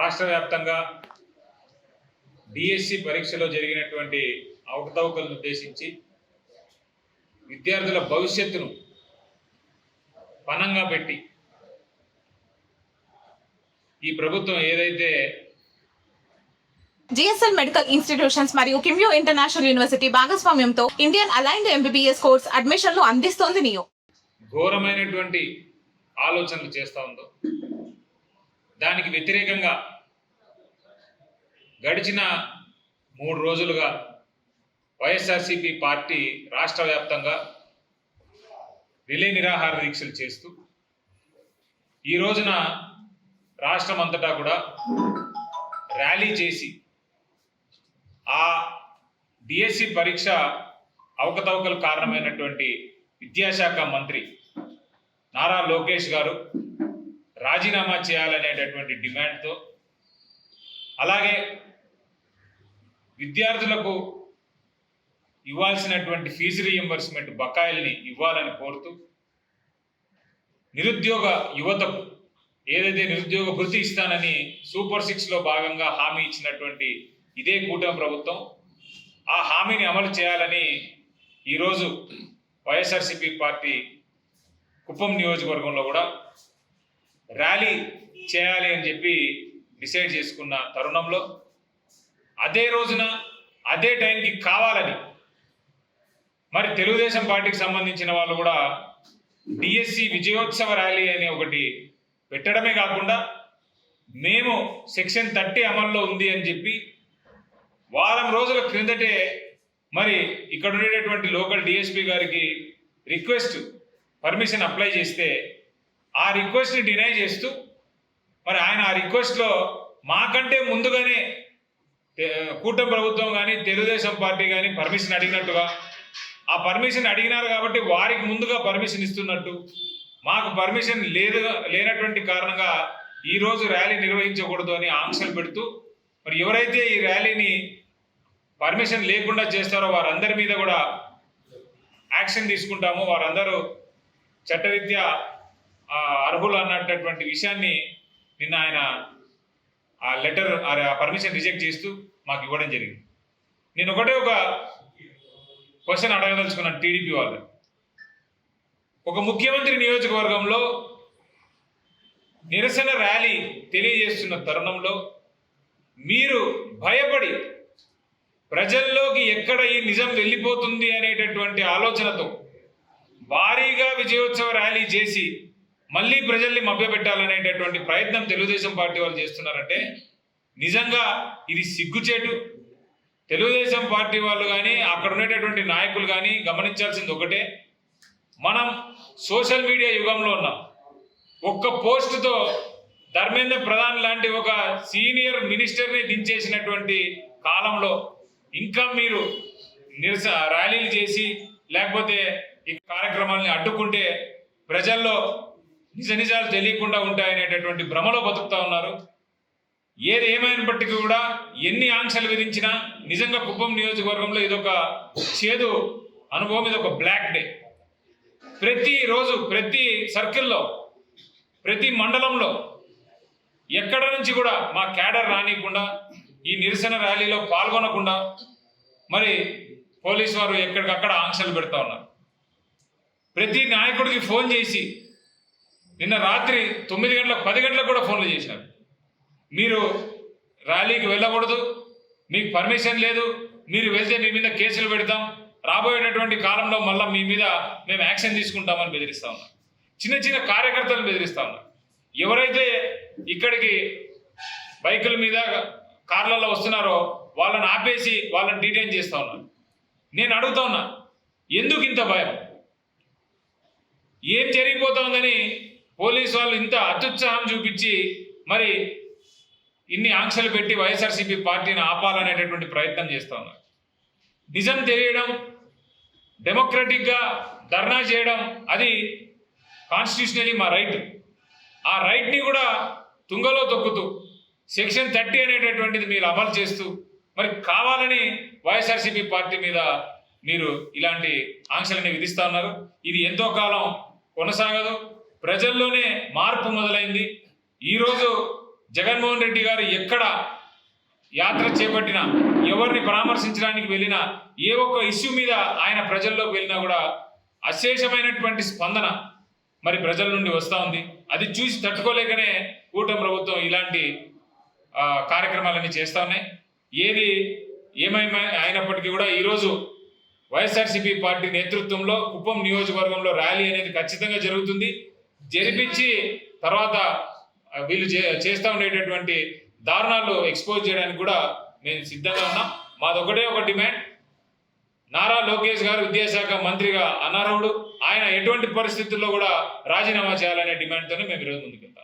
రాష్ట్ర వ్యాప్తంగా డిఎస్సి పరీక్షలో జరిగినటువంటి అవకతవకలను ఉద్దేశించి విద్యార్థుల భవిష్యత్తును పణంగా పెట్టి ఈ ప్రభుత్వం ఏదైతే జిఎస్ఎల్ మెడికల్ ఇన్స్టిట్యూషన్స్ మరియు కిమ్యూ ఇంటర్నేషనల్ యూనివర్సిటీ భాగస్వామ్యంతో ఇండియన్ అలైన్డ్ ఎంబీబీఎస్ కోర్స్ అడ్మిషన్లు అందిస్తోంది నియో. ఘోరమైనటువంటి ఆలోచనలు చేస్తూ ఉందో దానికి వ్యతిరేకంగా గడిచిన 3 రోజులుగా వైఎస్ఆర్సీపీ పార్టీ రాష్ట్ర వ్యాప్తంగా రిలే నిరాహార దీక్షలు చేస్తూ ఈ రోజున రాష్ట్రం అంతటా కూడా ర్యాలీ చేసి ఆ డిఎస్సి పరీక్ష అవకతవకలు కారణమైనటువంటి విద్యాశాఖ మంత్రి నారా లోకేష్ గారు రాజీనామా చేయాలనేటటువంటి డిమాండ్తో, అలాగే విద్యార్థులకు ఇవ్వాల్సినటువంటి ఫీజు రీయింబర్స్మెంట్ బకాయిల్ని ఇవ్వాలని కోరుతూ, నిరుద్యోగ యువతకు ఏదైతే నిరుద్యోగ భృతి ఇస్తానని సూపర్ 6లో భాగంగా హామీ ఇచ్చినటువంటి ఇదే కూటమి ప్రభుత్వం ఆ హామీని అమలు చేయాలని ఈరోజు వైఎస్ఆర్సీపీ పార్టీ కుప్పం నియోజకవర్గంలో కూడా ర్యాలీ చేయాలి అని చెప్పి డిసైడ్ చేసుకున్న తరుణంలో అదే రోజున అదే టైంకి కావాలని మరి తెలుగుదేశం పార్టీకి సంబంధించిన వాళ్ళు కూడా డిఎస్సి విజయోత్సవ ర్యాలీ అనే ఒకటి పెట్టడమే కాకుండా మేము సెక్షన్ 30 అమల్లో ఉంది అని చెప్పి వారం రోజుల క్రిందటే మరి ఇక్కడ ఉండేటటువంటి లోకల్ డిఎస్పీ గారికి పర్మిషన్ అప్లై చేస్తే ఆ రిక్వెస్ట్ని డినై చేస్తూ మరి ఆయన ఆ రిక్వెస్ట్లో మాకంటే ముందుగానే కూటమి ప్రభుత్వం కానీ తెలుగుదేశం పార్టీ కానీ పర్మిషన్ అడిగినట్టుగా, ఆ పర్మిషన్ అడిగినారు కాబట్టి వారికి ముందుగా పర్మిషన్ ఇస్తున్నట్టు, మాకు పర్మిషన్ లేనటువంటి కారణంగా ఈరోజు ర్యాలీ నిర్వహించకూడదు అని ఆంక్షలు పెడుతూ మరి ఎవరైతే ఈ ర్యాలీని పర్మిషన్ లేకుండా చేస్తారో వారందరి మీద కూడా యాక్షన్ తీసుకుంటాము, వారందరూ చట్టరీత్యా అర్హులు అన్నటువంటి విషయాన్ని నిన్న ఆయన ఆ లెటర్ ఆ పర్మిషన్ రిజెక్ట్ చేస్తూ మాకు ఇవ్వడం జరిగింది. నేను ఒకటే ఒక క్వశ్చన్ అడగదలుచుకున్నాను టీడీపీ వాళ్ళు. ఒక ముఖ్యమంత్రి నియోజకవర్గంలో నిరసన ర్యాలీ తెలియజేస్తున్న తరుణంలో మీరు భయపడి ప్రజల్లోకి ఎక్కడ ఈ నిజం వెళ్ళిపోతుంది అనేటటువంటి ఆలోచనతో భారీగా విజయోత్సవ ర్యాలీ చేసి మళ్ళీ ప్రజల్ని మభ్యపెట్టాలనేటటువంటి ప్రయత్నం తెలుగుదేశం పార్టీ వాళ్ళు చేస్తున్నారంటే నిజంగా ఇది సిగ్గుచేటు. తెలుగుదేశం పార్టీ వాళ్ళు కానీ అక్కడ ఉండేటటువంటి నాయకులు కానీ గమనించాల్సింది ఒకటే, మనం సోషల్ మీడియా యుగంలో ఉన్నాం. ఒక్క పోస్టుతో ధర్మేంద్ర ప్రధాన్ లాంటి ఒక సీనియర్ మినిస్టర్ని దించేసినటువంటి కాలంలో ఇంకా మీరు ర్యాలీలు చేసి లేకపోతే ఈ కార్యక్రమాలని అడ్డుకుంటే ప్రజల్లో నిజాలు తెలియకుండా ఉంటాయనేటటువంటి భ్రమలో బతుకుతా ఉన్నారు. ఏది ఏమైనప్పటికీ కూడా ఎన్ని ఆంక్షలు విధించినా నిజంగా కుప్పం నియోజకవర్గంలో ఇదొక చేదు అనుభవం, ఇదొక బ్లాక్ డే. ప్రతిరోజు ప్రతి సర్కిల్లో ప్రతి మండలంలో ఎక్కడ నుంచి కూడా మా క్యాడర్ రానియకుండా ఈ నిరసన ర్యాలీలో పాల్గొనకుండా మరి పోలీసు వారు ఎక్కడికక్కడ ఆంక్షలు పెడతా ఉన్నారు. ప్రతి నాయకుడికి ఫోన్ చేసి నిన్న రాత్రి 9 గంటలకు 10 గంటలకు కూడా ఫోన్లు చేసినారు. మీరు ర్యాలీకి వెళ్ళకూడదు, మీకు పర్మిషన్ లేదు, మీరు వెళ్తే మీ మీద కేసులు పెడతాం, రాబోయేటటువంటి కాలంలో మళ్ళీ మీ మీద మేము యాక్షన్ తీసుకుంటామని బెదిరిస్తూ ఉన్నారు. చిన్న చిన్న కార్యకర్తలను బెదిరిస్తూ ఉన్నారు. ఎవరైతే ఇక్కడికి బైకుల మీద కార్లలో వస్తున్నారో వాళ్ళని ఆపేసి వాళ్ళని డీటైన్ చేస్తూ ఉన్నారు. నేను అడుగుతా ఉన్నా, ఎందుకు ఇంత భయం? ఏం జరిగిపోతుందని పోలీసు వాళ్ళు ఇంత అత్యుత్సాహం చూపించి మరి ఇన్ని ఆంక్షలు పెట్టి వైఎస్ఆర్సీపీ పార్టీని ఆపాలనేటటువంటి ప్రయత్నం చేస్తూ ఉన్నారు. నిజం తెలియడం, డెమోక్రటిక్గా ధర్నా చేయడం అది కాన్స్టిట్యూషనలీ మా రైట్. ఆ రైట్ని కూడా తుంగలో తొక్కుతూ సెక్షన్ 30 అనేటటువంటిది మీరు అమలు చేస్తూ మరి కావాలని వైఎస్ఆర్సీపీ పార్టీ మీద మీరు ఇలాంటి ఆంక్షలని విధిస్తూ ఉన్నారు. ఇది ఎంతో కాలం కొనసాగదు. ప్రజల్లోనే మార్పు మొదలైంది. ఈరోజు జగన్మోహన్ రెడ్డి గారు ఎక్కడ యాత్ర చేపట్టినా, ఎవరిని పరామర్శించడానికి వెళ్ళినా, ఏ ఒక్క ఇష్యూ మీద ఆయన ప్రజల్లోకి వెళ్ళినా కూడా అశేషమైనటువంటి స్పందన మరి ప్రజల నుండి వస్తూ ఉంది. అది చూసి తట్టుకోలేకనే కూటమి ప్రభుత్వం ఇలాంటి కార్యక్రమాలన్నీ చేస్తూ ఉన్నాయి. ఏది ఏమైనా అయినప్పటికీ కూడా ఈరోజు వైఎస్ఆర్సీపీ పార్టీ నేతృత్వంలో కుప్పం నియోజకవర్గంలో ర్యాలీ అనేది ఖచ్చితంగా జరుగుతుంది. జరిపించి తర్వాత వీళ్ళు చేస్తూ ఉండేటటువంటి దారుణాలు ఎక్స్పోజ్ చేయడానికి కూడా మేము సిద్ధంగా ఉన్నాం. మాదొకటే ఒక డిమాండ్, నారా లోకేష్ గారు విద్యాశాఖ మంత్రిగా అనర్హుడు, ఆయన ఎటువంటి పరిస్థితుల్లో కూడా రాజీనామా చేయాలనే డిమాండ్తోనే మేము ఈరోజు ముందుకెళ్తాం.